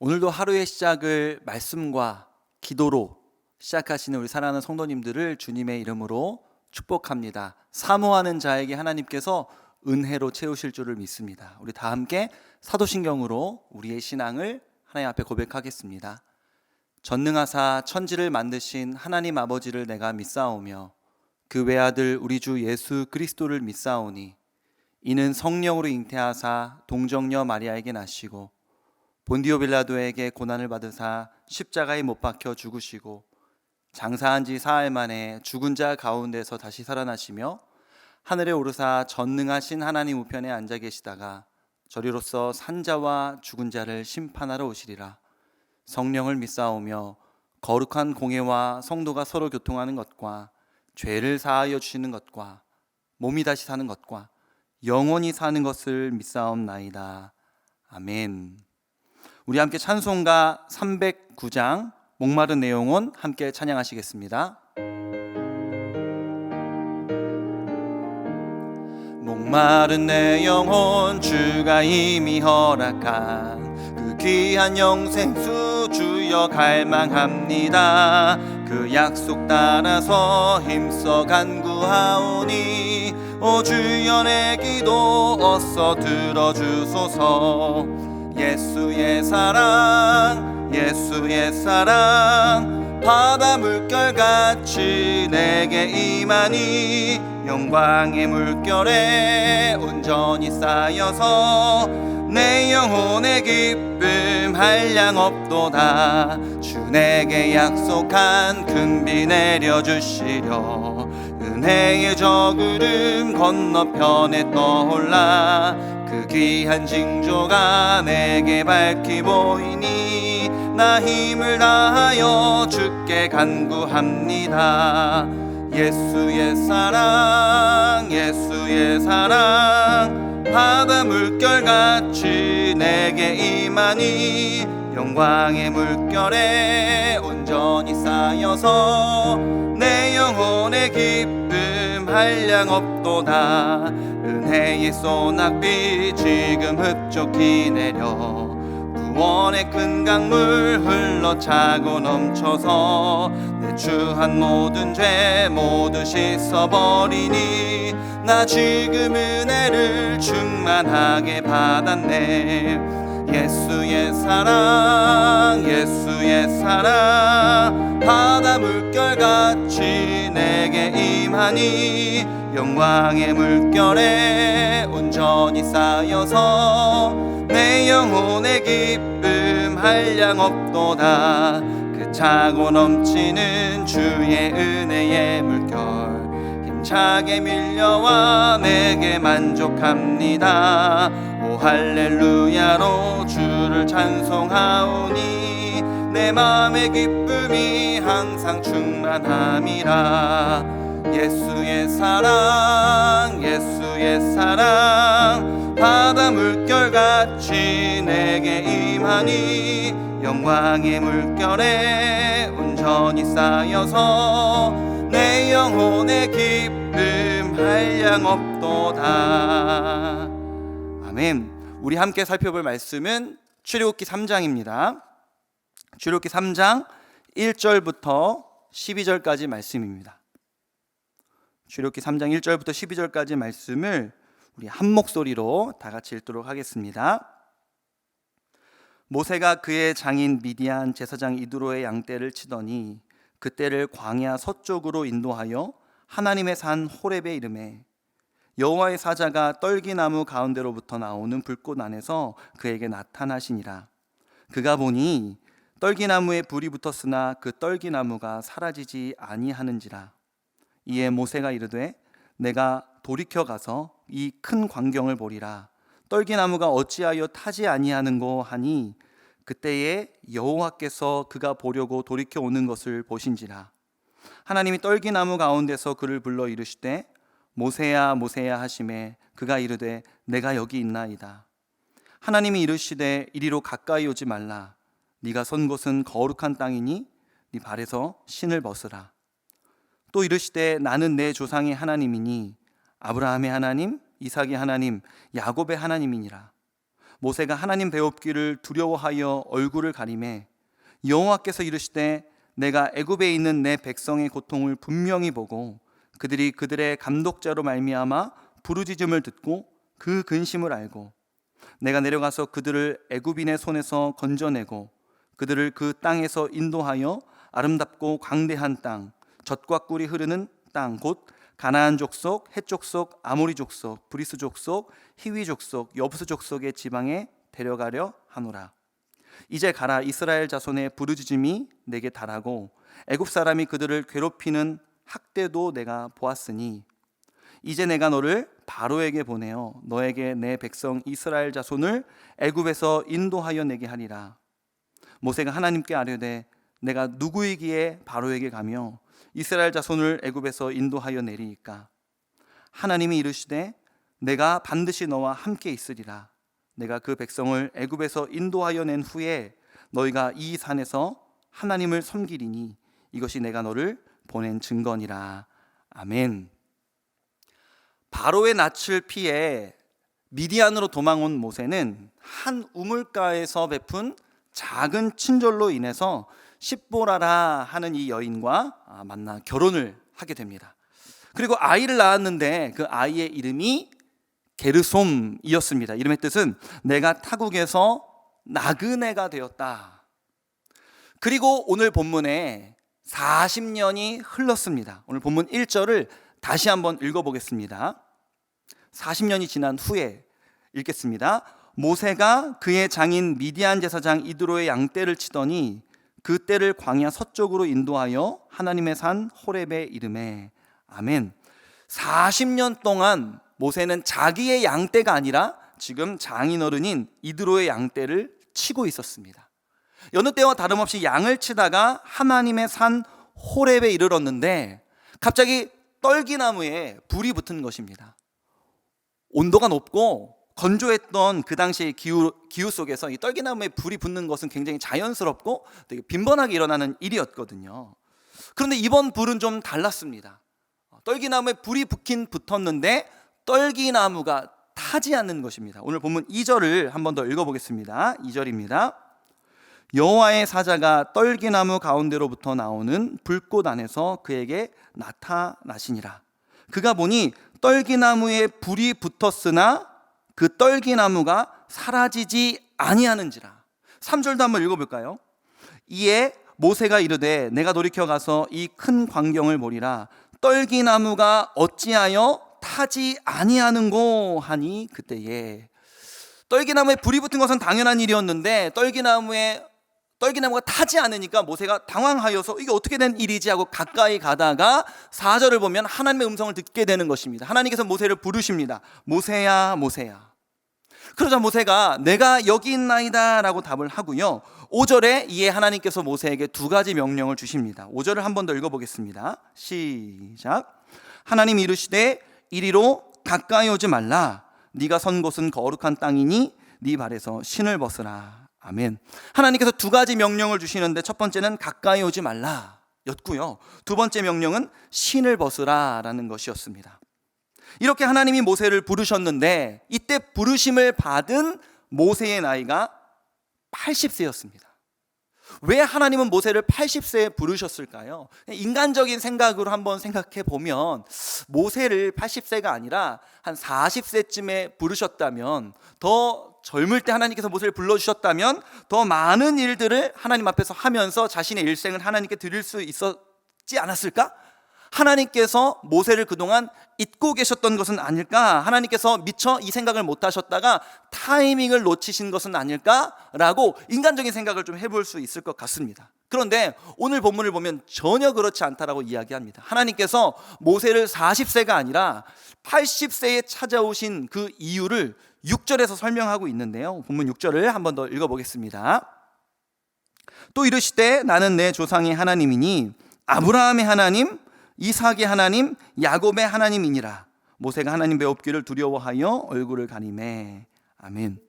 오늘도 하루의 시작을 말씀과 기도로 시작하시는 우리 사랑하는 성도님들을 주님의 이름으로 축복합니다. 사모하는 자에게 하나님께서 은혜로 채우실 줄을 믿습니다. 우리 다 함께 사도신경으로 우리의 신앙을 하나님 앞에 고백하겠습니다. 전능하사 천지를 만드신 하나님 아버지를 내가 믿사오며 그 외아들 우리 주 예수 그리스도를 믿사오니 이는 성령으로 잉태하사 동정녀 마리아에게 나시고 본디오 빌라도에게 고난을 받으사 십자가에 못 박혀 죽으시고 장사한 지 사흘 만에 죽은 자 가운데서 다시 살아나시며 하늘에 오르사 전능하신 하나님 우편에 앉아 계시다가 저리로서 산자와 죽은 자를 심판하러 오시리라. 성령을 믿사오며 거룩한 공회와 성도가 서로 교통하는 것과 죄를 사하여 주시는 것과 몸이 다시 사는 것과 영원히 사는 것을 믿사옵나이다. 아멘. 우리 함께 찬송가 309장 목마른 내 영혼 함께 찬양하시겠습니다. 목마른 내 영혼 주가 이미 허락한 그 귀한 영생수 주여 갈망합니다. 그 약속 따라서 힘써 간구하오니 오 주여 내 기도 어서 들어주소서. 예수의 사랑 예수의 사랑 바다 물결같이 내게 임하니 영광의 물결에 온전히 쌓여서 내 영혼의 기쁨 한량 없도다. 주 내게 약속한 큰 비 내려주시려 은혜의 저구름 건너편에 떠올라 그 귀한 징조가 내게 밝히 보이니 나 힘을 다하여 주께 간구합니다. 예수의 사랑 예수의 사랑 바다 물결같이 내게 임하니 영광의 물결에 온전히 쌓여서 내 영혼의 기쁨 한량 없도다. 은혜의 소낙비 지금 흡족히 내려 구원의 큰 강물 흘러차고 넘쳐서 내 추한 모든 죄 모두 씻어버리니 나 지금 은혜를 충만하게 받았네. 예수의 사랑 예수의 사랑 바다 물결같이 내게 임하니 영광의 물결에 온전히 쌓여서 내 영혼의 기쁨 한량 없도다. 그 차고 넘치는 주의 은혜의 물결 힘차게 밀려와 내게 만족합니다. 오 할렐루야로 주를 찬송하오니 내 마음의 기쁨이 항상 충만함이라. 예수의 사랑 예수의 사랑 바다 물결같이 내게 임하니 영광의 물결에 온전히 쌓여서 내 영혼의 기쁨 한량 없도다. 아멘. 우리 함께 살펴볼 말씀은 출애굽기 3장입니다. 출애굽기 3장 1절부터 12절까지 말씀입니다. 출애굽기 3장 1절부터 12절까지 말씀을 우리 한 목소리로 다 같이 읽도록 하겠습니다. 모세가 그의 장인 미디안 제사장 이드로의 양떼를 치더니 그 떼를 광야 서쪽으로 인도하여 하나님의 산 호렙에 이르매 여호와의 사자가 떨기나무 가운데로부터 나오는 불꽃 안에서 그에게 나타나시니라. 그가 보니 떨기나무에 불이 붙었으나 그 떨기나무가 사라지지 아니하는지라. 이에 모세가 이르되 내가 돌이켜 가서 이 큰 광경을 보리라. 떨기나무가 어찌하여 타지 아니하는고 하니 그때에 여호와께서 그가 보려고 돌이켜 오는 것을 보신지라. 하나님이 떨기나무 가운데서 그를 불러 이르시되 모세야 모세야 하시매 그가 이르되 내가 여기 있나이다. 하나님이 이르시되 이리로 가까이 오지 말라. 네가 선 곳은 거룩한 땅이니 네 발에서 신을 벗으라. 또 이르시되 나는 내 조상의 하나님이니 아브라함의 하나님 이삭의 하나님 야곱의 하나님이니라. 모세가 하나님 배웁기를 두려워하여 얼굴을 가리매 여호와께서 이르시되 내가 애굽에 있는 내 백성의 고통을 분명히 보고 그들이 그들의 감독자로 말미암아 부르짖음을 듣고 그 근심을 알고 내가 내려가서 그들을 애굽인의 손에서 건져내고 그들을 그 땅에서 인도하여 아름답고 광대한 땅, 젖과 꿀이 흐르는 땅, 곧 가나안 족속, 헷 족속, 아모리 족속, 브리스 족속, 히위 족속, 여부스 족속의 지방에 데려가려 하노라. 이제 가라. 이스라엘 자손의 부르짖음이 내게 달하고 애굽 사람이 그들을 괴롭히는 학대도 내가 보았으니 이제 내가 너를 바로에게 보내어 너에게 내 백성 이스라엘 자손을 애굽에서 인도하여 내게 하리라. 모세가 하나님께 아뢰되 내가 누구이기에 바로에게 가며 이스라엘 자손을 애굽에서 인도하여 내리이까? 하나님이 이르시되 내가 반드시 너와 함께 있으리라. 내가 그 백성을 애굽에서 인도하여 낸 후에 너희가 이 산에서 하나님을 섬기리니 이것이 내가 너를 보낸 증거니라. 아멘. 바로의 낯을 피해 미디안으로 도망온 모세는 한 우물가에서 베푼 작은 친절로 인해서 십보라라 하는 이 여인과 만나 결혼을 하게 됩니다. 그리고 아이를 낳았는데 그 아이의 이름이 게르솜이었습니다. 이름의 뜻은 내가 타국에서 나그네가 되었다. 그리고 오늘 본문에 40년이 흘렀습니다. 오늘 본문 1절을 다시 한번 읽어보겠습니다. 40년이 지난 후에 읽겠습니다. 모세가 그의 장인 미디안 제사장 이드로의 양떼를 치더니 그 떼를 광야 서쪽으로 인도하여 하나님의 산 호렙에 이르매. 아멘. 40년 동안 모세는 자기의 양떼가 아니라 지금 장인어른인 이드로의 양떼를 치고 있었습니다. 여느 때와 다름없이 양을 치다가 하나님의 산 호렙에 이르렀는데 갑자기 떨기나무에 불이 붙은 것입니다. 온도가 높고 건조했던 그 당시의 기후 속에서 이 떨기나무에 불이 붙는 것은 굉장히 자연스럽고 되게 빈번하게 일어나는 일이었거든요. 그런데 이번 불은 좀 달랐습니다. 떨기나무에 불이 붙었는데 떨기나무가 타지 않는 것입니다. 오늘 본문 2절을 한 번 더 읽어보겠습니다. 2절입니다. 여호와의 사자가 떨기나무 가운데로부터 나오는 불꽃 안에서 그에게 나타나시니라. 그가 보니 떨기나무에 불이 붙었으나 그 떨기나무가 사라지지 아니하는지라. 3절도 한번 읽어볼까요? 이에 모세가 이르되 내가 돌이켜 가서 이 큰 광경을 보리라. 떨기나무가 어찌하여 타지 아니하는고 하니 그때에 떨기나무에 불이 붙은 것은 당연한 일이었는데 떨기나무가 타지 않으니까 모세가 당황하여서 이게 어떻게 된 일이지 하고 가까이 가다가 4절을 보면 하나님의 음성을 듣게 되는 것입니다. 하나님께서 모세를 부르십니다. 모세야 모세야. 그러자 모세가 내가 여기 있나이다 라고 답을 하고요. 5절에 이에 하나님께서 모세에게 두 가지 명령을 주십니다. 5절을 한 번 더 읽어보겠습니다. 시작. 하나님이 이르시되 이리로 가까이 오지 말라. 네가 선 곳은 거룩한 땅이니 네 발에서 신을 벗으라. 아멘. 하나님께서 두 가지 명령을 주시는데 첫 번째는 가까이 오지 말라 였고요. 두 번째 명령은 신을 벗으라 라는 것이었습니다. 이렇게 하나님이 모세를 부르셨는데 이때 부르심을 받은 모세의 나이가 80세였습니다. 왜 하나님은 모세를 80세에 부르셨을까요? 인간적인 생각으로 한번 생각해 보면 모세를 80세가 아니라 한 40세쯤에 부르셨다면, 더 젊을 때 하나님께서 모세를 불러주셨다면 더 많은 일들을 하나님 앞에서 하면서 자신의 일생을 하나님께 드릴 수 있었지 않았을까? 하나님께서 모세를 그동안 잊고 계셨던 것은 아닐까? 하나님께서 미처 이 생각을 못 하셨다가 타이밍을 놓치신 것은 아닐까라고 인간적인 생각을 좀 해볼 수 있을 것 같습니다. 그런데 오늘 본문을 보면 전혀 그렇지 않다라고 이야기합니다. 하나님께서 모세를 40세가 아니라 80세에 찾아오신 그 이유를 6절에서 설명하고 있는데요. 본문 6절을 한 번 더 읽어보겠습니다. 또 이르시되 나는 내 조상의 하나님이니 아브라함의 하나님, 이삭의 하나님, 야곱의 하나님이니라. 모세가 하나님 배웁기를 두려워하여 얼굴을 가리매. 아멘.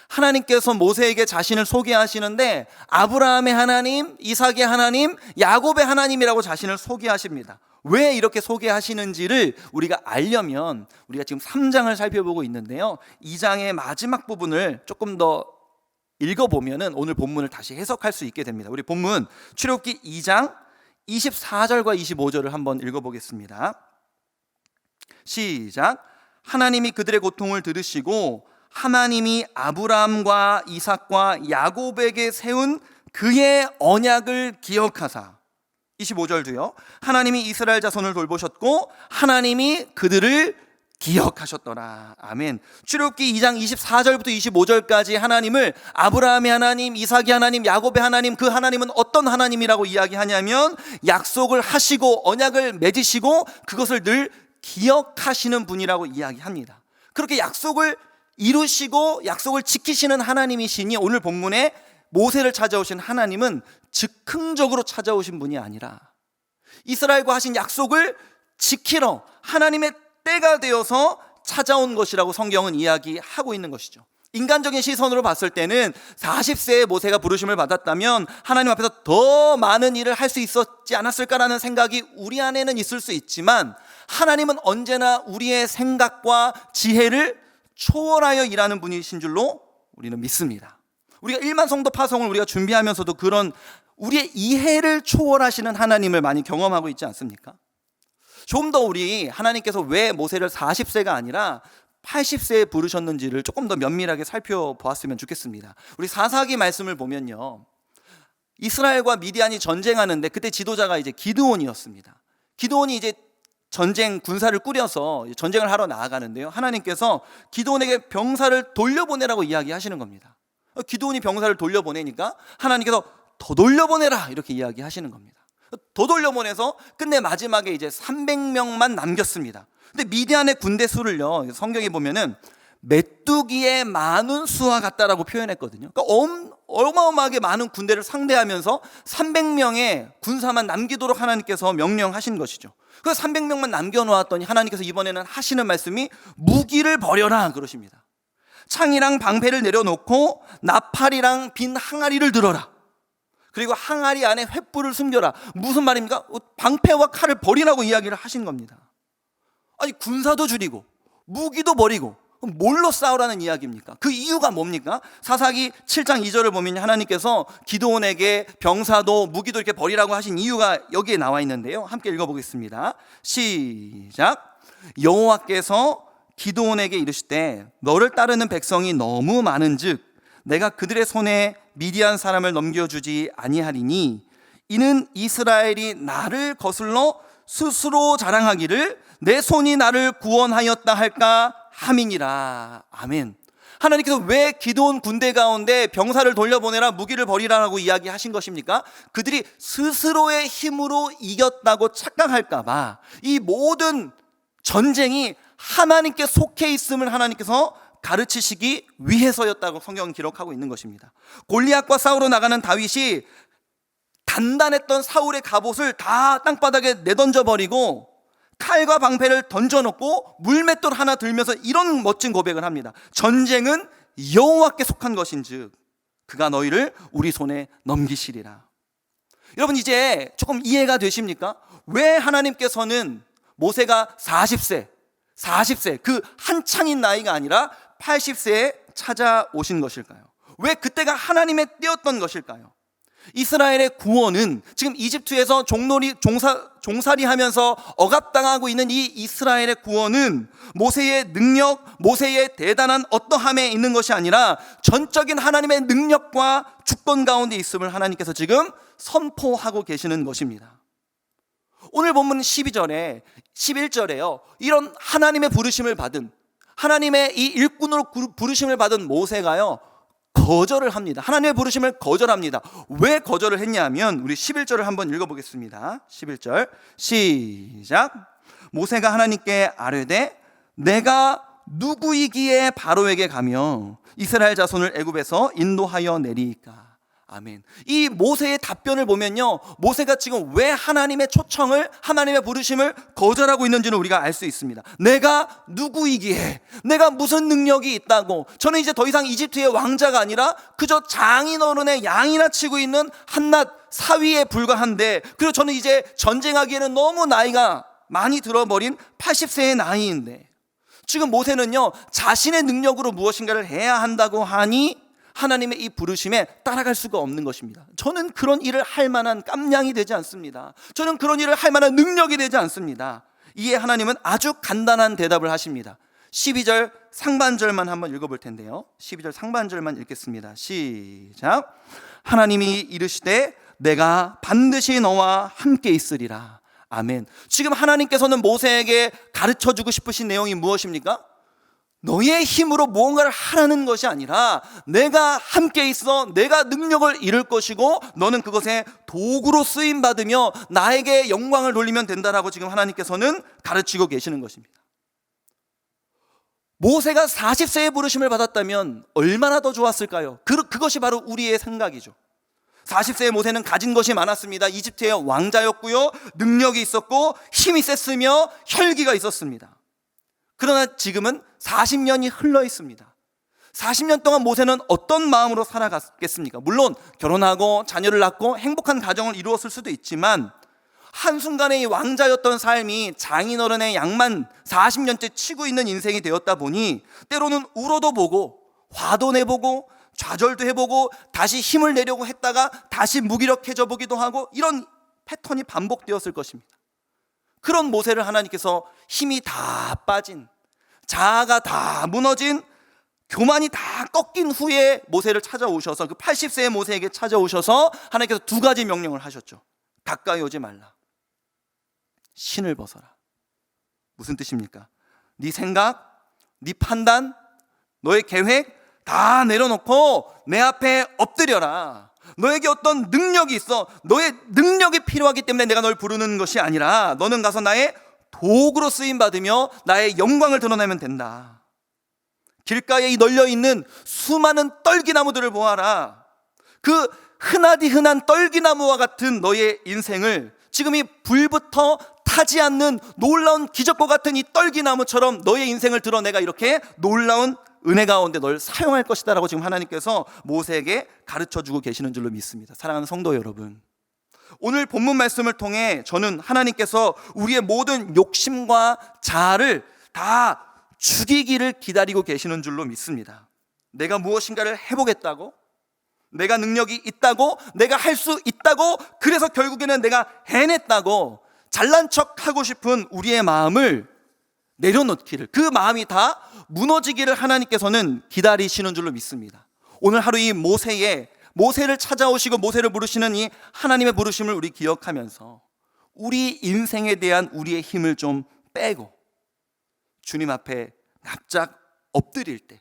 하나님께서 모세에게 자신을 소개하시는데 아브라함의 하나님, 이삭의 하나님, 야곱의 하나님이라고 자신을 소개하십니다. 왜 이렇게 소개하시는지를 우리가 알려면 우리가 지금 3장을 살펴보고 있는데요, 2장의 마지막 부분을 조금 더 읽어보면 오늘 본문을 다시 해석할 수 있게 됩니다. 우리 본문 출애굽기 2장 24절과 25절을 한번 읽어보겠습니다. 시작. 하나님이 그들의 고통을 들으시고 하나님이 아브라함과 이삭과 야곱에게 세운 그의 언약을 기억하사, 25절도요, 하나님이 이스라엘 자손을 돌보셨고 하나님이 그들을 기억하셨더라. 아멘. 출애굽기 2장 24절부터 25절까지 하나님을 아브라함의 하나님, 이삭의 하나님, 야곱의 하나님, 그 하나님은 어떤 하나님이라고 이야기하냐면 약속을 하시고 언약을 맺으시고 그것을 늘 기억하시는 분이라고 이야기합니다. 그렇게 약속을 이루시고 약속을 지키시는 하나님이시니 오늘 본문에 모세를 찾아오신 하나님은 즉흥적으로 찾아오신 분이 아니라 이스라엘과 하신 약속을 지키러 하나님의 때가 되어서 찾아온 것이라고 성경은 이야기하고 있는 것이죠. 인간적인 시선으로 봤을 때는 40세에 모세가 부르심을 받았다면 하나님 앞에서 더 많은 일을 할 수 있었지 않았을까라는 생각이 우리 안에는 있을 수 있지만 하나님은 언제나 우리의 생각과 지혜를 초월하여 일하는 분이신 줄로 우리는 믿습니다. 우리가 1만 성도 파송을 우리가 준비하면서도 그런 우리의 이해를 초월하시는 하나님을 많이 경험하고 있지 않습니까? 좀 더 우리 하나님께서 왜 모세를 40세가 아니라 80세에 부르셨는지를 조금 더 면밀하게 살펴보았으면 좋겠습니다. 우리 사사기 말씀을 보면요, 이스라엘과 미디안이 전쟁하는데 그때 지도자가 이제 기드온이었습니다. 기드온이 이제 전쟁 군사를 꾸려서 전쟁을 하러 나아가는데요, 하나님께서 기드온에게 병사를 돌려보내라고 이야기하시는 겁니다. 기드온이 병사를 돌려보내니까 하나님께서 더 돌려보내라 이렇게 이야기하시는 겁니다. 더 돌려보내서 끝내 마지막에 이제 300명만 남겼습니다. 근데 미디안의 군대 수를요, 성경에 보면은 메뚜기의 많은 수와 같다라고 표현했거든요. 그러니까 어마어마하게 많은 군대를 상대하면서 300명의 군사만 남기도록 하나님께서 명령하신 것이죠. 그래서 300명만 남겨놓았더니 하나님께서 이번에는 하시는 말씀이 무기를 버려라 그러십니다. 창이랑 방패를 내려놓고 나팔이랑 빈 항아리를 들어라. 그리고 항아리 안에 횃불을 숨겨라. 무슨 말입니까? 방패와 칼을 버리라고 이야기를 하신 겁니다. 아니, 군사도 줄이고 무기도 버리고 뭘로 싸우라는 이야기입니까? 그 이유가 뭡니까? 사사기 7장 2절을 보면 하나님께서 기드온에게 병사도 무기도 이렇게 버리라고 하신 이유가 여기에 나와 있는데요, 함께 읽어보겠습니다. 시작. 여호와께서 기드온에게 이르시되 너를 따르는 백성이 너무 많은즉 내가 그들의 손에 미디안 사람을 넘겨주지 아니하리니 이는 이스라엘이 나를 거슬러 스스로 자랑하기를 내 손이 나를 구원하였다 할까 함이니라. 아멘. 하나님께서 왜 기드온 군대 가운데 병사를 돌려보내라, 무기를 버리라라고 이야기하신 것입니까? 그들이 스스로의 힘으로 이겼다고 착각할까 봐 이 모든 전쟁이 하나님께 속해 있음을 하나님께서 가르치시기 위해서였다고 성경은 기록하고 있는 것입니다. 골리앗과 싸우러 나가는 다윗이 단단했던 사울의 갑옷을 다 땅바닥에 내던져버리고 칼과 방패를 던져놓고 물맷돌 하나 들면서 이런 멋진 고백을 합니다. 전쟁은 여호와께 속한 것인즉 그가 너희를 우리 손에 넘기시리라. 여러분, 이제 조금 이해가 되십니까? 왜 하나님께서는 모세가 40세 그 한창인 나이가 아니라 80세에 찾아오신 것일까요? 왜 그때가 하나님의 때였던 것일까요? 이스라엘의 구원은 지금 이집트에서 종살이 하면서 억압당하고 있는 이 이스라엘의 구원은 모세의 능력, 모세의 대단한 어떠함에 있는 것이 아니라 전적인 하나님의 능력과 주권 가운데 있음을 하나님께서 지금 선포하고 계시는 것입니다. 오늘 본문 12절에 11절에요, 이런 하나님의 부르심을 받은, 하나님의 이 일꾼으로 부르심을 받은 모세가요 거절을 합니다. 하나님의 부르심을 거절합니다. 왜 거절을 했냐면 우리 11절을 한번 읽어보겠습니다. 11절 시작. 모세가 하나님께 아뢰되 내가 누구이기에 바로에게 가며 이스라엘 자손을 애굽에서 인도하여 내리이까. 아멘. 이 모세의 답변을 보면요, 모세가 지금 왜 하나님의 초청을, 하나님의 부르심을 거절하고 있는지는 우리가 알 수 있습니다. 내가 누구이기에, 내가 무슨 능력이 있다고, 저는 이제 더 이상 이집트의 왕자가 아니라 그저 장인어른의 양이나 치고 있는 한낱 사위에 불과한데, 그리고 저는 이제 전쟁하기에는 너무 나이가 많이 들어버린 80세의 나이인데, 지금 모세는요 자신의 능력으로 무엇인가를 해야 한다고 하니 하나님의 이 부르심에 따라갈 수가 없는 것입니다. 저는 그런 일을 할 만한 깜냥이 되지 않습니다. 저는 그런 일을 할 만한 능력이 되지 않습니다. 이에 하나님은 아주 간단한 대답을 하십니다. 12절 상반절만 한번 읽어볼 텐데요, 12절 상반절만 읽겠습니다. 시작. 하나님이 이르시되 내가 반드시 너와 함께 있으리라. 아멘. 지금 하나님께서는 모세에게 가르쳐주고 싶으신 내용이 무엇입니까? 너의 힘으로 무언가를 하라는 것이 아니라 내가 함께 있어 내가 능력을 이룰 것이고 너는 그것에 도구로 쓰임받으며 나에게 영광을 돌리면 된다라고 지금 하나님께서는 가르치고 계시는 것입니다. 모세가 40세의 부르심을 받았다면 얼마나 더 좋았을까요? 그것이 바로 우리의 생각이죠. 40세의 모세는 가진 것이 많았습니다. 이집트의 왕자였고요, 능력이 있었고 힘이 셌으며 혈기가 있었습니다. 그러나 지금은 40년이 흘러 있습니다. 40년 동안 모세는 어떤 마음으로 살아갔겠습니까? 물론 결혼하고 자녀를 낳고 행복한 가정을 이루었을 수도 있지만 한순간에 이 왕자였던 삶이 장인어른의 양만 40년째 치고 있는 인생이 되었다 보니 때로는 울어도 보고 화도 내보고 좌절도 해보고 다시 힘을 내려고 했다가 다시 무기력해져 보기도 하고, 이런 패턴이 반복되었을 것입니다. 그런 모세를 하나님께서 힘이 다 빠진, 자아가 다 무너진, 교만이 다 꺾인 후에 모세를 찾아오셔서, 그 80세의 모세에게 찾아오셔서 하나님께서 두 가지 명령을 하셨죠. 가까이 오지 말라, 신을 벗어라. 무슨 뜻입니까? 네 생각, 네 판단, 너의 계획 다 내려놓고 내 앞에 엎드려라. 너에게 어떤 능력이 있어. 너의 능력이 필요하기 때문에 내가 널 부르는 것이 아니라 너는 가서 나의 도구로 쓰임받으며 나의 영광을 드러내면 된다. 길가에 널려있는 수많은 떨기나무들을 보아라. 그 흔하디 흔한 떨기나무와 같은 너의 인생을 지금 이 불부터 타지 않는 놀라운 기적과 같은 이 떨기나무처럼 너의 인생을 들어 내가 이렇게 놀라운 은혜 가운데 널 사용할 것이다 라고 지금 하나님께서 모세에게 가르쳐주고 계시는 줄로 믿습니다. 사랑하는 성도 여러분, 오늘 본문 말씀을 통해 저는 하나님께서 우리의 모든 욕심과 자아를 다 죽이기를 기다리고 계시는 줄로 믿습니다. 내가 무엇인가를 해보겠다고, 내가 능력이 있다고, 내가 할 수 있다고, 그래서 결국에는 내가 해냈다고 잘난 척하고 싶은 우리의 마음을 내려놓기를, 그 마음이 다 무너지기를 하나님께서는 기다리시는 줄로 믿습니다. 오늘 하루 이 모세를 찾아오시고 모세를 부르시는 이 하나님의 부르심을 우리 기억하면서 우리 인생에 대한 우리의 힘을 좀 빼고 주님 앞에 납작 엎드릴 때,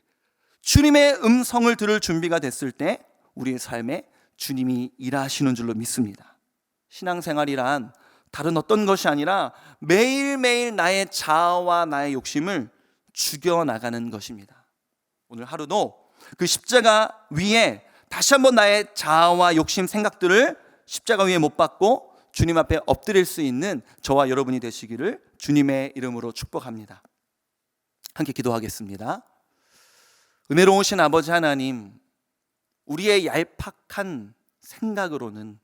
주님의 음성을 들을 준비가 됐을 때 우리의 삶에 주님이 일하시는 줄로 믿습니다. 신앙생활이란 다른 어떤 것이 아니라 매일매일 나의 자아와 나의 욕심을 죽여나가는 것입니다. 오늘 하루도 그 십자가 위에 다시 한번 나의 자아와 욕심 생각들을 십자가 위에 못 박고 주님 앞에 엎드릴 수 있는 저와 여러분이 되시기를 주님의 이름으로 축복합니다. 함께 기도하겠습니다. 은혜로우신 아버지 하나님, 우리의 얄팍한 생각으로는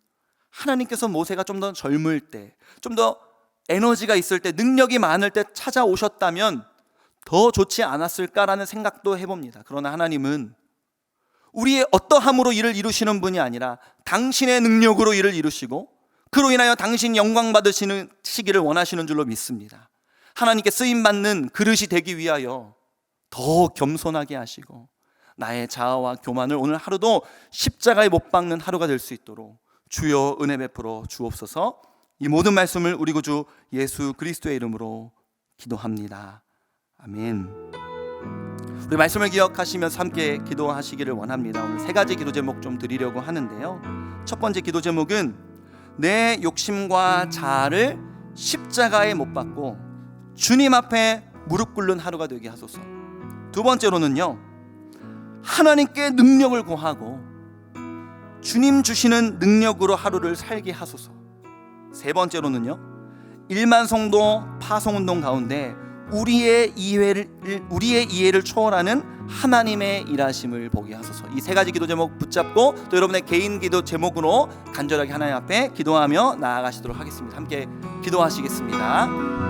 하나님께서 모세가 좀 더 젊을 때, 좀 더 에너지가 있을 때, 능력이 많을 때 찾아오셨다면 더 좋지 않았을까라는 생각도 해봅니다. 그러나 하나님은 우리의 어떠함으로 일을 이루시는 분이 아니라 당신의 능력으로 일을 이루시고 그로 인하여 당신 영광 받으시기를 원하시는 줄로 믿습니다. 하나님께 쓰임받는 그릇이 되기 위하여 더 겸손하게 하시고 나의 자아와 교만을 오늘 하루도 십자가에 못 박는 하루가 될 수 있도록 주여 은혜 베풀어 주옵소서. 이 모든 말씀을 우리 구주 예수 그리스도의 이름으로 기도합니다. 아멘. 우리 말씀을 기억하시면서 함께 기도하시기를 원합니다. 오늘 세 가지 기도 제목 좀 드리려고 하는데요. 첫 번째 기도 제목은 내 욕심과 자아를 십자가에 못 박고 주님 앞에 무릎 꿇는 하루가 되게 하소서. 두 번째로는요, 하나님께 능력을 구하고 주님 주시는 능력으로 하루를 살게 하소서. 세 번째로는요, 1만 성도 파송운동 가운데 우리의 이해를 초월하는 하나님의 일하심을 보게 하소서. 이 세 가지 기도 제목 붙잡고 또 여러분의 개인 기도 제목으로 간절하게 하나님 앞에 기도하며 나아가시도록 하겠습니다. 함께 기도하시겠습니다.